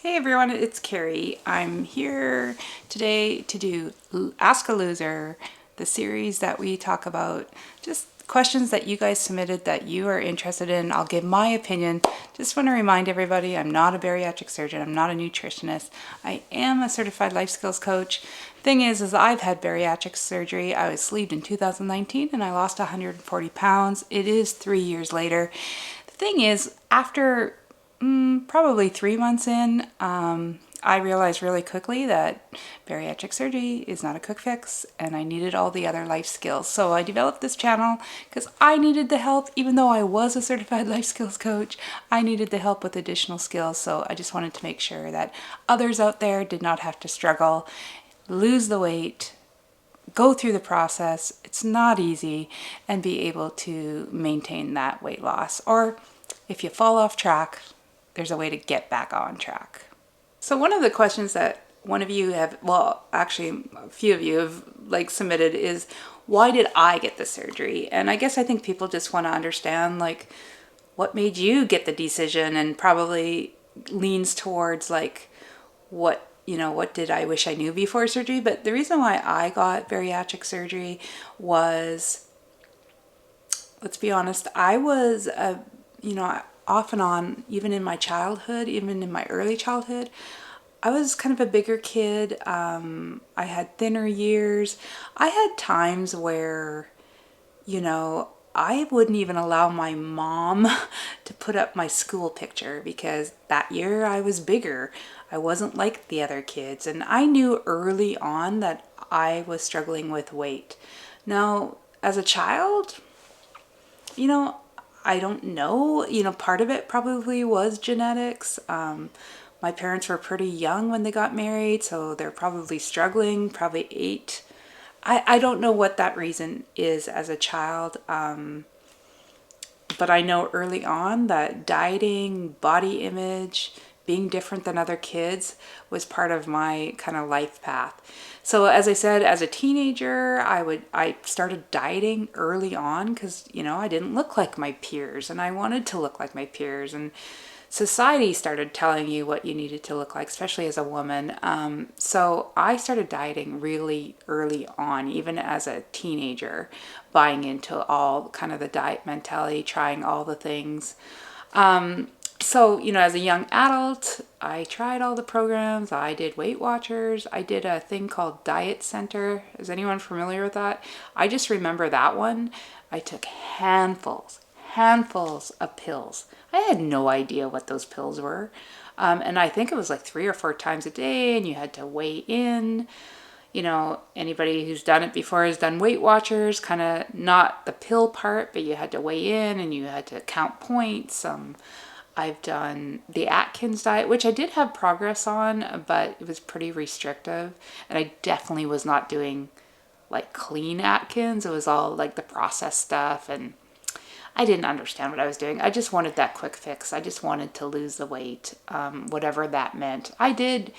Hey everyone, it's Carey. I'm here today to do Ask a Loser, the series that we talk about just questions that you guys submitted that you are interested in. I'll give my opinion. Just want to remind everybody I'm not a bariatric surgeon, I'm not a nutritionist. I am a certified life skills coach. Thing is I've had bariatric surgery. I was sleeved in 2019 and I lost 140 pounds. It is 3 years later. The thing is, after probably 3 months in, I realized really quickly that bariatric surgery is not a quick fix and I needed all the other life skills. So I developed this channel because I needed the help. Even though I was a certified life skills coach, I needed the help with additional skills. So I just wanted to make sure that others out there did not have to struggle, lose the weight, go through the process. It's not easy, and be able to maintain that weight loss. Or if you fall off track, there's a way to get back on track. So one of the questions that one of you have, well, actually a few of you have submitted is, why did I get the surgery? And I guess I think people just want to understand what made you get the decision, and probably leans towards what did I wish I knew before surgery? But the reason why I got bariatric surgery was, let's be honest, I was off and on, even in my childhood, even in my early childhood, I was kind of a bigger kid. I had thinner years. I had times where, I wouldn't even allow my mom to put up my school picture because that year I was bigger. I wasn't like the other kids. And I knew early on that I was struggling with weight. Now, as a child, I don't know. Part of it probably was genetics. My parents were pretty young when they got married, so they're probably struggling, probably ate. I don't know what that reason is as a child, but I know early on that dieting, body image, being different than other kids was part of my kind of life path. So as I said, as a teenager, I started dieting early on because, I didn't look like my peers and I wanted to look like my peers, and society started telling you what you needed to look like, especially as a woman. So I started dieting really early on, even as a teenager, buying into all kind of the diet mentality, trying all the things. So, as a young adult, I tried all the programs. I did Weight Watchers. I did a thing called Diet Center. Is anyone familiar with that? I just remember that one. I took handfuls of pills. I had no idea what those pills were. And I think it was 3 or 4 times a day, and you had to weigh in. Anybody who's done it before has done Weight Watchers, kind of not the pill part, but you had to weigh in and you had to count points. I've done the Atkins diet, which I did have progress on, but it was pretty restrictive. And I definitely was not doing clean Atkins. It was all the processed stuff, and I didn't understand what I was doing. I just wanted that quick fix. I just wanted to lose the weight, whatever that meant. I did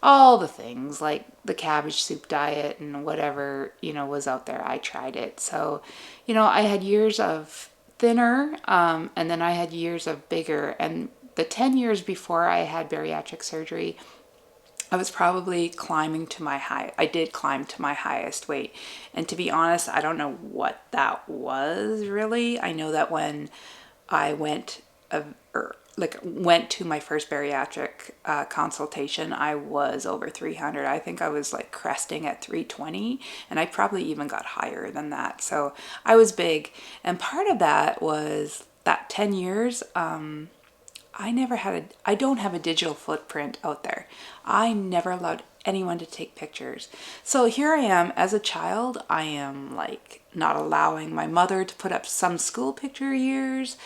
all the things like the cabbage soup diet and whatever, was out there. I tried it. So, I had years of thinner, and then I had years of bigger. And the 10 years before I had bariatric surgery, I was probably climbing to my high. I did climb to my highest weight. And to be honest, I don't know what that was really. I know that when I went to my first bariatric consultation, I was over 300. I think I was cresting at 320, and I probably even got higher than that. So I was big. And part of that was that 10 years, I don't have a digital footprint out there. I never allowed anyone to take pictures. So here I am as a child. I am not allowing my mother to put up some school picture years.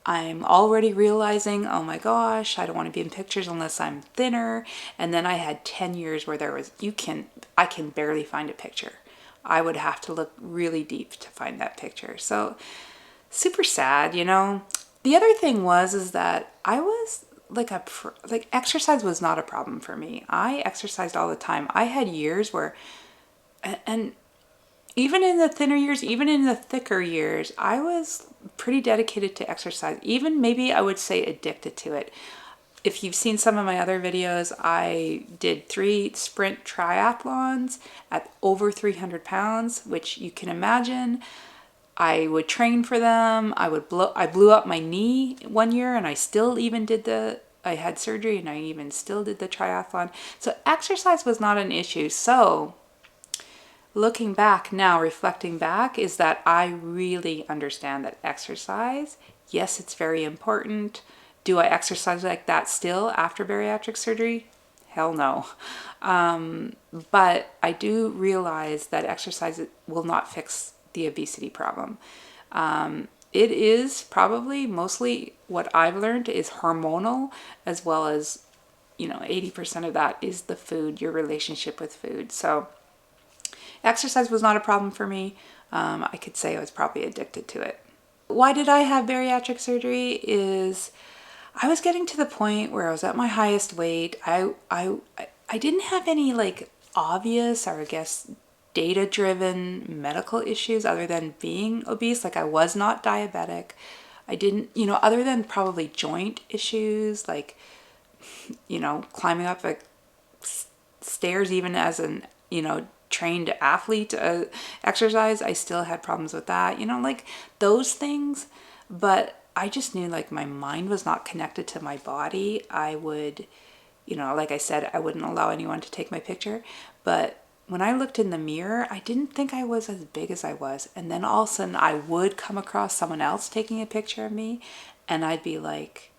I'm already realizing, oh my gosh, I don't want to be in pictures unless I'm thinner. And then I had 10 years where I can barely find a picture. I would have to look really deep to find that picture. So super sad, The other thing is that I was exercise was not a problem for me. I exercised all the time. I had years where, and even in the thinner years, even in the thicker years, I was pretty dedicated to exercise. Even maybe I would say addicted to it. if you've seen some of my other videos, I did 3 sprint triathlons at over 300 pounds, which you can imagine. I would train for them. I blew up my knee one year, and I still even I had surgery and I even still did the triathlon. So exercise was not an issue. So looking back now, reflecting back, is that I really understand that exercise, yes, it's very important. Do I exercise like that still after bariatric surgery? Hell no. But I do realize that exercise will not fix the obesity problem. It is probably mostly what I've learned is hormonal, as well as, 80% of that is the food, your relationship with food. So exercise was not a problem for me. I could say I was probably addicted to it. Why did I have bariatric surgery is I was getting to the point where I was at my highest weight. I didn't have any like obvious, or I guess data driven medical issues other than being obese. Like I was not diabetic. I didn't, other than probably joint issues, like, climbing up like stairs, even as an, trained athlete exercise, I still had problems with that, like those things. But I just knew like my mind was not connected to my body. I would, like I said, I wouldn't allow anyone to take my picture. But when I looked in the mirror, I didn't think I was as big as I was. And then all of a sudden I would come across someone else taking a picture of me, and I'd be like,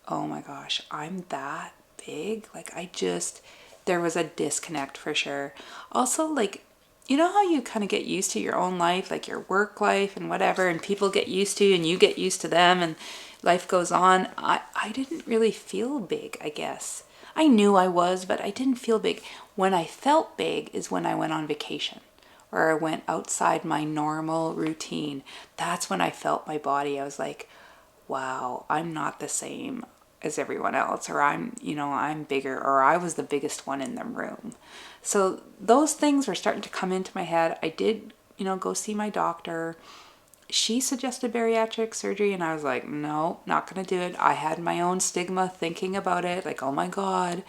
oh my gosh, I'm that big? Like there was a disconnect for sure. Also, like, how you kind of get used to your own life, like your work life and whatever, and people get used to you and you get used to them and life goes on. I didn't really feel big, I guess. I knew I was, but I didn't feel big. When I felt big is when I went on vacation or I went outside my normal routine. That's when I felt my body. I was like, wow, I'm not the same as everyone else, or I'm bigger, or I was the biggest one in the room. So those things were starting to come into my head. I did, go see my doctor. She suggested bariatric surgery, and I was like, no, not going to do it. I had my own stigma thinking about it, like, oh my God,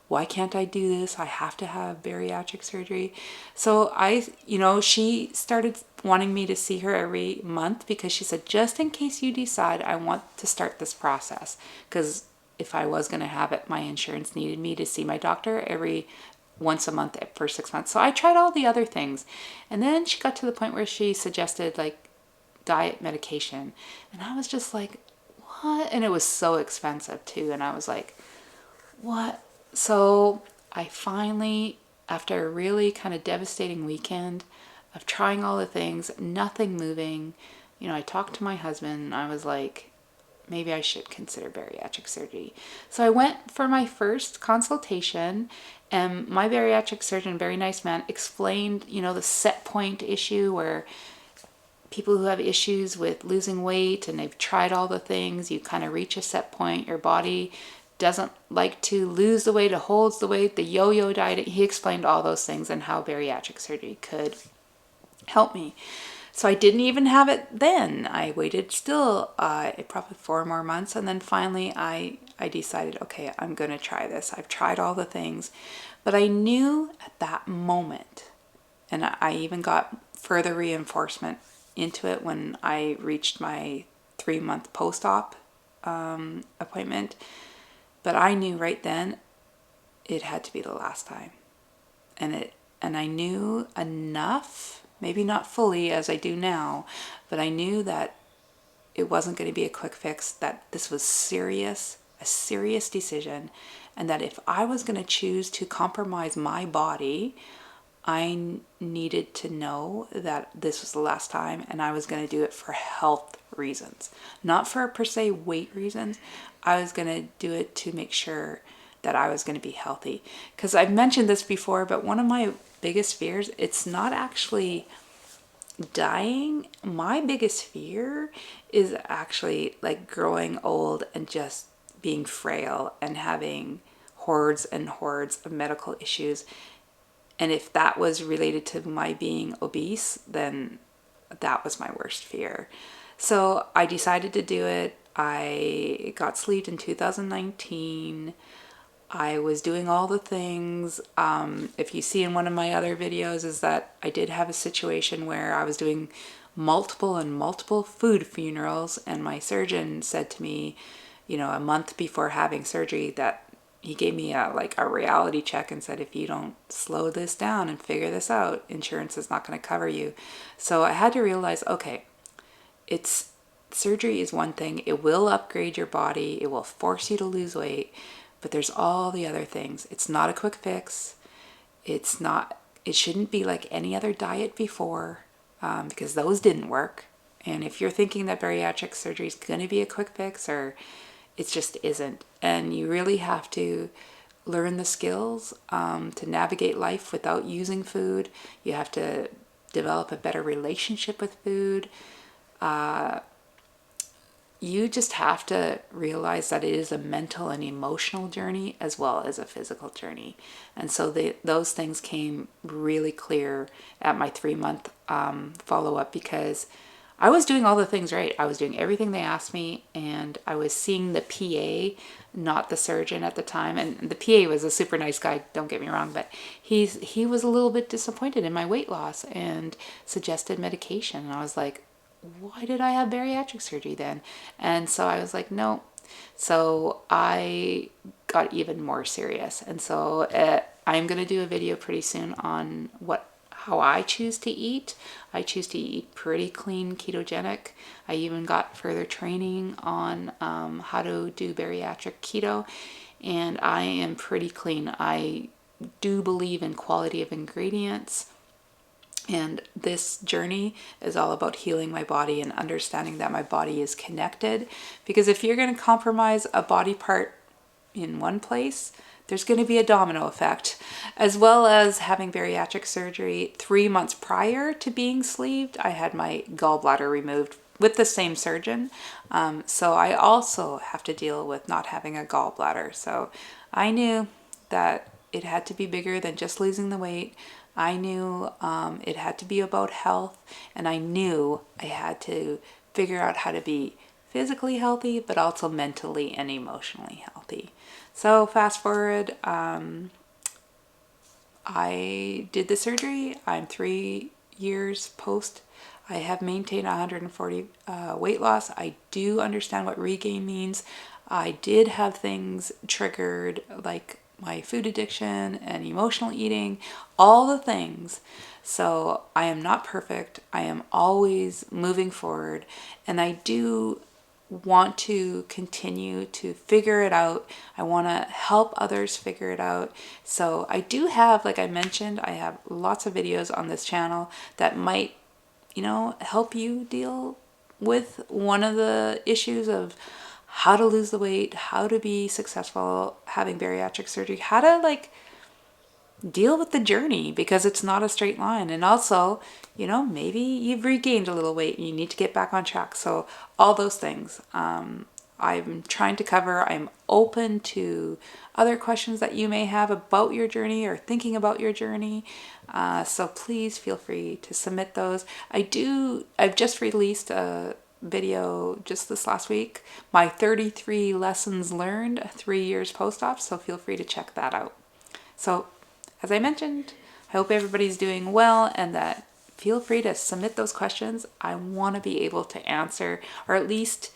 why can't I do this? I have to have bariatric surgery. So she started wanting me to see her every month, because she said, just in case you decide I want to start this process, because if I was going to have it, my insurance needed me to see my doctor once a month for 6 months. So I tried all the other things. And then she got to the point where she suggested like diet medication. And I was just like, what? And it was so expensive too. And I was like, what? So I finally, after a really kind of devastating weekend of trying all the things, nothing moving, I talked to my husband and I was like, maybe I should consider bariatric surgery. So I went for my first consultation, and my bariatric surgeon, very nice man, explained, the set point issue where people who have issues with losing weight and they've tried all the things, you kind of reach a set point, your body doesn't like to lose the weight, it holds the weight, the yo-yo diet. He explained all those things and how bariatric surgery could help me. So I didn't even have it then. I waited still probably 4 more months, and then finally I decided, okay, I'm going to try this. I've tried all the things, but I knew at that moment, and I even got further reinforcement into it when I reached my 3-month post-op appointment, but I knew right then it had to be the last time. And I knew enough, maybe not fully as I do now, but I knew that it wasn't going to be a quick fix, that this was a serious decision, and that if I was going to choose to compromise my body, I needed to know that this was the last time, and I was going to do it for health reasons, not for per se weight reasons. I was going to do it to make sure that I was going to be healthy. Because I've mentioned this before, but one of my biggest fears, it's not actually dying. My biggest fear is actually like growing old and just being frail and having hordes and hordes of medical issues. And if that was related to my being obese, then that was my worst fear. So I decided to do it. I got sleeved in 2019. I was doing all the things. If you see in one of my other videos, is that I did have a situation where I was doing multiple food funerals, and my surgeon said to me, a month before having surgery, that he gave me a reality check and said, if you don't slow this down and figure this out, insurance is not going to cover you. So I had to realize, okay, it's surgery is one thing. It will upgrade your body. It will force you to lose weight, but there's all the other things. It's not a quick fix. It shouldn't be like any other diet before, because those didn't work. And if you're thinking that bariatric surgery is going to be a quick fix, or it just isn't. And you really have to learn the skills to navigate life without using food. You have to develop a better relationship with food. You just have to realize that it is a mental and emotional journey as well as a physical journey. And so those things came really clear at my 3-month follow-up, because I was doing all the things right. I was doing everything they asked me, and I was seeing the PA, not the surgeon at the time. And the PA was a super nice guy, don't get me wrong, but he was a little bit disappointed in my weight loss and suggested medication. And I was like, why did I have bariatric surgery then? And so I was like, no. So I got even more serious. And so I'm going to do a video pretty soon on how I choose to eat. I choose to eat pretty clean, ketogenic. I even got further training on how to do bariatric keto, and I am pretty clean. I do believe in quality of ingredients, and this journey is all about healing my body and understanding that my body is connected. Because if you're going to compromise a body part in one place, there's going to be a domino effect. As well as having bariatric surgery 3 months prior to being sleeved, I had my gallbladder removed with the same surgeon. So I also have to deal with not having a gallbladder. So I knew that it had to be bigger than just losing the weight. I knew it had to be about health, and I knew I had to figure out how to be physically healthy, but also mentally and emotionally healthy. So fast forward, I did the surgery. I'm 3 years post. I have maintained 140 weight loss. I do understand what regain means. I did have things triggered like my food addiction and emotional eating, all the things. So I am not perfect. I am always moving forward, and I do want to continue to figure it out. I want to help others figure it out. So I do have, like I mentioned, I have lots of videos on this channel that might, help you deal with one of the issues of how to lose the weight, how to be successful having bariatric surgery, how to deal with the journey, because it's not a straight line. And also, maybe you've regained a little weight and you need to get back on track. So all those things I'm trying to cover. I'm open to other questions that you may have about your journey or thinking about your journey. So please feel free to submit those. I've just released a video just this last week, my 33 lessons learned 3 years post-op. So feel free to check that out. So as I mentioned, I hope everybody's doing well, and that feel free to submit those questions. I want to be able to answer, or at least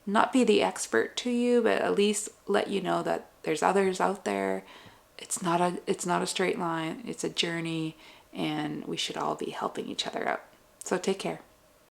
not be the expert to you, but at least let you know that there's others out there. It's not a straight line. It's a journey, and we should all be helping each other out. So take care.